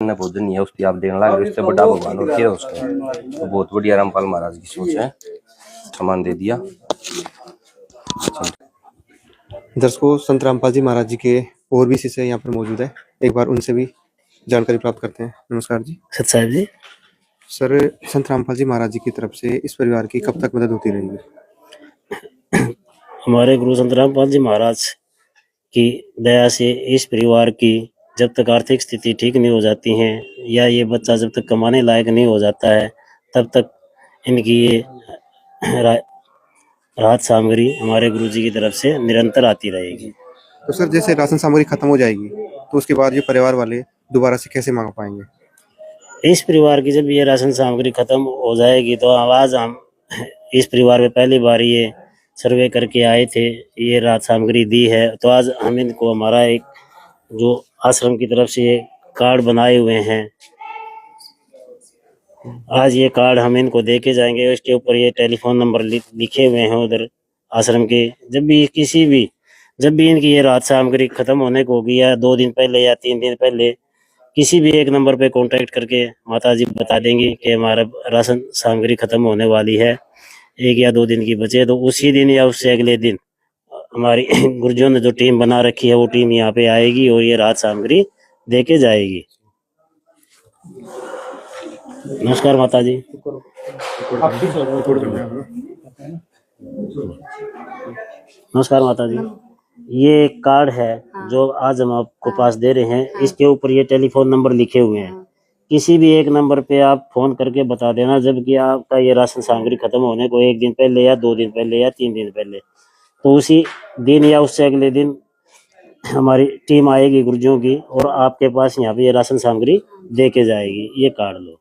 भोजन नहीं है उसकी आप देने लगे, उससे बड़ा भगवान और क्या है उसका। तो बहुत बढ़िया रामपाल महाराज की सोच है, सामान दे दिया। दर्शकों, संत रामपाल जी महाराज जी के और भी शिष्य यहाँ पर मौजूद है, एक बार उनसे भी जानकारी प्राप्त करते हैं। नमस्कार जी। सत साहब जी। सर, संत रामपाल जी महाराज जी की तरफ से इस परिवार की कब तक मदद होती रहेगी? हमारे गुरु संत रामपाल जी महाराज की दया से इस परिवार की जब तक आर्थिक स्थिति ठीक नहीं हो जाती है या ये बच्चा जब तक कमाने लायक नहीं हो जाता है तब तक इनकी ये राहत सामग्री हमारे गुरु जी की तरफ से निरंतर आती रहेगी। तो सर, जैसे राशन सामग्री खत्म हो जाएगी तो उसके बाद ये परिवार वाले दोबारा से कैसे मांग पाएंगे? इस परिवार की जब ये राशन सामग्री खत्म हो जाएगी तो आज हम इस परिवार में पहली बार ये सर्वे करके आए थे, ये राहत सामग्री दी है। तो आज हम इनको हमारा एक जो आश्रम की तरफ से ये कार्ड बनाए हुए हैं, आज ये कार्ड हम इनको दे के जाएंगे। इसके ऊपर ये टेलीफोन नंबर लिखे हुए हैं उधर आश्रम के। जब भी इनकी ये राहत सामग्री खत्म होने को होगी या 2 दिन पहले या 3 दिन पहले किसी भी एक नंबर पे कांटेक्ट करके माता जी बता देंगी कि हमारा राशन सामग्री खत्म होने वाली है, 1 या 2 दिन की बचे, तो उसी दिन या उससे अगले दिन हमारी गुरुजों ने जो टीम बना रखी है वो टीम यहाँ पे आएगी और ये राहत सामग्री दे के जाएगी। नमस्कार माता जी। नमस्कार माता जी। ये एक कार्ड है जो आज हम आपको पास दे रहे हैं, इसके ऊपर ये टेलीफोन नंबर लिखे हुए हैं। किसी भी एक नंबर पे आप फोन करके बता देना जबकि आपका ये राशन सामग्री खत्म होने को 1 दिन पहले या 2 दिन पहले या 3 दिन पहले, तो उसी दिन या उससे अगले दिन हमारी टीम आएगी गुरुजियों की और आपके पास यहाँ पे ये राशन सामग्री दे के जाएगी। ये कार्ड लो।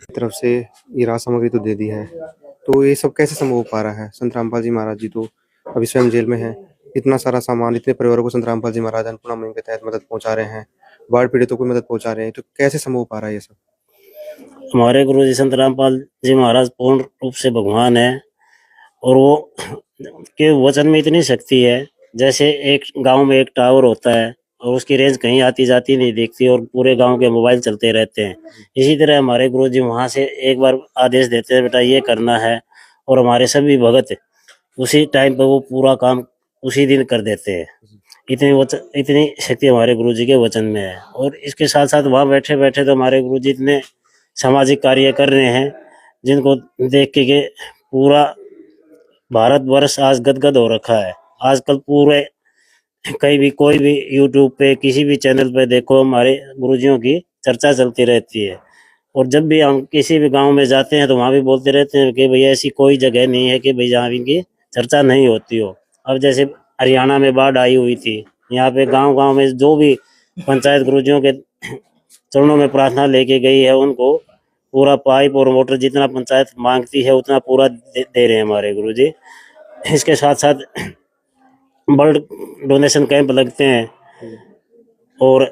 तरफ से ये राहत सामग्री तो दे दी है, तो ये सब कैसे संभव हो पा रहा है? संत रामपाल जी महाराज जी तो अभी स्वयं जेल में है, इतना सारा सामान इतने परिवारों को संत रामपाल जी महाराज अन्नपूर्णा मुहिम के तहत मदद पहुंचा रहे हैं, बाढ़ पीड़ितों को मदद पहुंचा रहे हैं, तो कैसे संभव हो पा रहा है ये सब? हमारे गुरु जी संत रामपाल जी महाराज पूर्ण रूप से भगवान है और वो के वचन में इतनी शक्ति है। जैसे एक गांव में एक टावर होता है और उसकी रेंज कहीं आती जाती नहीं दिखती और पूरे गांव के मोबाइल चलते रहते हैं, इसी तरह हमारे गुरु जी वहां से एक बार आदेश देते हैं बेटा ये करना है और हमारे सभी भगत उसी टाइम पे वो पूरा काम उसी दिन कर देते हैं। इतनी शक्ति हमारे गुरु जी के वचन में है। और इसके साथ साथ वहाँ बैठे बैठे तो हमारे गुरु जी इतने सामाजिक कार्य कर रहे हैं जिनको देख के पूरा भारतवर्ष आज गदगद हो रखा है। आजकल पूरे कहीं भी कोई भी यूट्यूब पे किसी भी चैनल पे देखो हमारे गुरुजियों की चर्चा चलती रहती है। और जब भी हम किसी भी गांव में जाते हैं तो वहाँ भी बोलते रहते हैं कि भैया ऐसी कोई जगह नहीं है कि भाई जहाँ इनकी चर्चा नहीं होती हो। अब जैसे हरियाणा में बाढ़ आई हुई थी, यहाँ पे गांव में जो भी पंचायत गुरुजियों के चरणों में प्रार्थना लेके गई है उनको पूरा पाइप और मोटर जितना पंचायत मांगती है उतना पूरा दे रहे हैं हमारे गुरुजी। इसके साथ साथ ब्लड डोनेशन कैंप लगते हैं और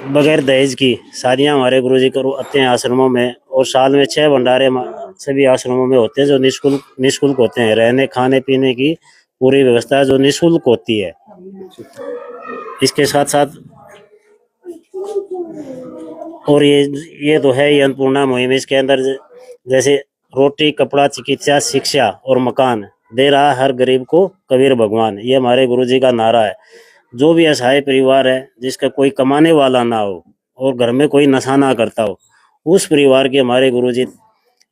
बगैर दहेज की शादियां हमारे गुरुजी करवाते हैं आश्रमों में। और साल में 6 भंडारे सभी आश्रमों में होते हैं जो निःशुल्क होते हैं। रहने खाने पीने की पूरी व्यवस्था जो निःशुल्क होती है। इसके साथ साथ और ये तो है ये अन्नपूर्णा मुहिम, इसके अंदर जैसे रोटी कपड़ा चिकित्सा शिक्षा और मकान दे रहा हर गरीब को कबीर भगवान, ये हमारे गुरुजी का नारा है। जो भी असहाय परिवार है जिसका कोई कमाने वाला ना हो और घर में कोई नशा ना करता हो, उस परिवार के हमारे गुरुजी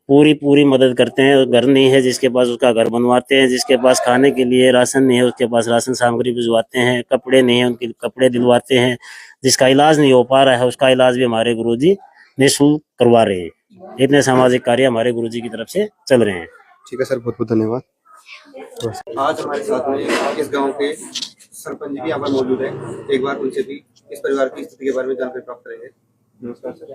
पूरी मदद करते हैं। घर नहीं है जिसके पास उसका घर बनवाते हैं, जिसके पास खाने के लिए राशन नहीं है उसके पास राशन सामग्री भिजवाते हैं, कपड़े नहीं है उनके कपड़े दिलवाते हैं, जिसका इलाज नहीं हो पा रहा है उसका इलाज भी हमारे गुरुजी निःशुल्क करवा रहे हैं। इतने सामाजिक कार्य हमारे गुरुजी की तरफ से चल रहे हैं। ठीक है सर, बहुत बहुत धन्यवाद। आज हमारे साथ में इस गांव के सरपंच जी भी यहाँ पर मौजूद है, एक बार उनसे भी इस परिवार की स्थिति के बारे में जानकारी प्राप्त करेंगे। नमस्कार सर।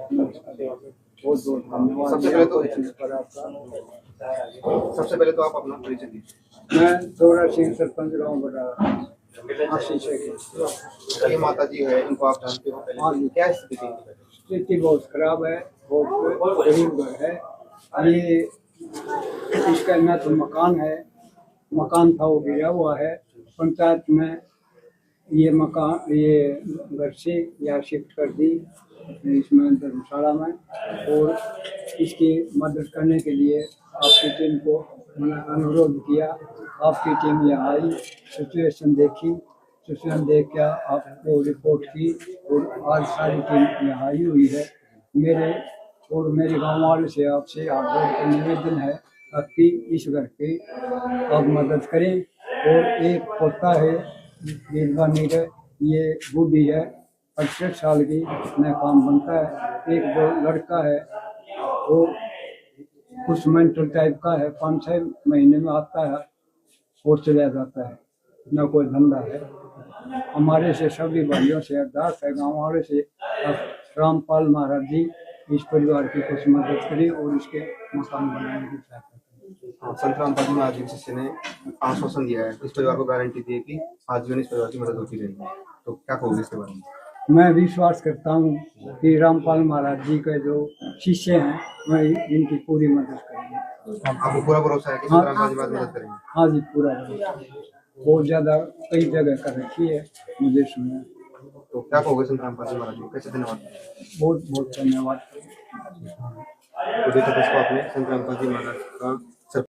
सबसे पहले तो आप अपना परिचय दीजिए। मैं दोरा सिंह सरपंच गाँव बड़ा ये माता जी है, इनको आप जानते हो? पहले क्या स्थिति बहुत खराब है, बहुत गरीब घर है। ये इसका ना तो मकान है मकान था वो गिरा हुआ है। पंचायत में ये मकान ये घर से यहाँ शिफ्ट कर दी इसमें धर्मशाला में, और इसकी मदद करने के लिए आपकी टीम को मैंने अनुरोध किया। आपकी टीम यहाँ आई, सिचुएशन देखी, सिचुएशन देख कर आपको रिपोर्ट की, और आज सारी टीम यहाँ आई हुई है। मेरे और मेरे गाँव वाले से आपसे हाथ जोड़ कर निवेदन है आपकी इस घर की आप मदद करें। और एक पोता है वीरवानी है, ये बूढ़ी है 68 साल की, न काम बनता है। एक वो लड़का है वो कुछ मेंटल टाइप का है, 5-6 महीने में आता है और चला जाता है, न कोई धंधा है। हमारे से सभी भाइयों से अरदास है, गाँव वाले से, रामपाल महाराज जी इस परिवार की कुछ मदद करें और इसके मकान बनाने की सहायता करें। संत रामपाल जी महाराज जी के शिष्य ने आश्वासन दिया है, इस परिवार को गारंटी दी है कि आजीवन इस परिवार की मदद होती रहेगी, तो क्या कहोगे इसके बारे में? मैं विश्वास करता हूँ कि रामपाल महाराज जी के जो शिष्य हैं मैं इनकी पूरी मदद करेंगे। आपको पूरा भरोसा है कि संत रामपाल जी महाराज मदद करेंगे? हाँ जी, पूरा भरोसा। बहुत ज्यादा कई जगह कर रखी है मुझे सुना। तो क्या कहोगे संत रामपाल जी महाराज जी को, कैसे धन्यवाद? बहुत बहुत धन्यवाद। तो देखा दोस्तों आपने संत रामपाल जी महाराज का